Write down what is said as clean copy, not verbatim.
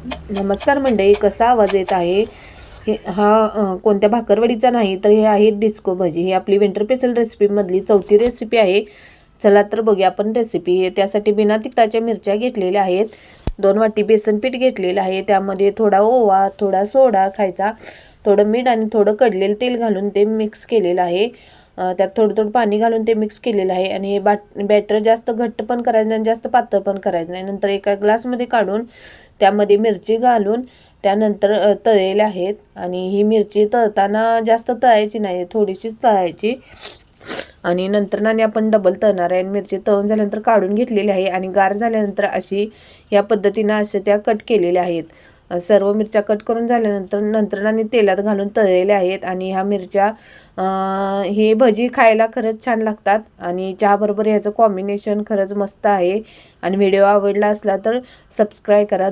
नमस्कार मंडळी, कसा आवाज येत आहे? हा कोणत्या भाकरवडीचा नाही तर हे आहे डिस्को भजी. ही आपली विंटर स्पेशल रेसिपीमधली 4थी रेसिपी आहे. चला तर बघूया आपण रेसिपी. त्यासाठी बिना तिखटाच्या मिरच्या घेतलेल्या आहेत. 2 वाटी बेसन पीठ घेतलेलं आहे. त्यामध्ये थोडा ओवा, थोडा सोडा खायचा, थोडं मीठ आणि थोडं कडलेलं तेल घालून ते मिक्स केलेलं आहे. त्यात थोडं थोडं पाणी घालून ते मिक्स केलेलं आहे. आणि हे बॅटर जास्त घट्ट पण करायचं नाही, जास्त पातळ पण करायचं नाही. नंतर एका ग्लासमध्ये काढून त्यामध्ये मिरची घालून त्यानंतर तळलेले आहेत. आणि ही मिरची तळताना जास्त तळायची नाही, थोडीशीच तळायची. आणि नंतर आणि आपण डबल तळणार आहे. आणि मिरची तळून झाल्यानंतर काढून घेतलेली आहे आणि गार झाल्यानंतर अशी या पद्धतीनं असे त्या कट केलेल्या आहेत. सर्व मिरच्या कट करून झाल्यानंतर आणि तेलात घालून तळलेल्या आहेत. आणि ह्या मिरच्या ही भजी खायला खरंच छान लागतात आणि चहाबरोबर ह्याचं कॉम्बिनेशन खरंच मस्त आहे. आणि व्हिडिओ आवडला असला तर सबस्क्राईब करा.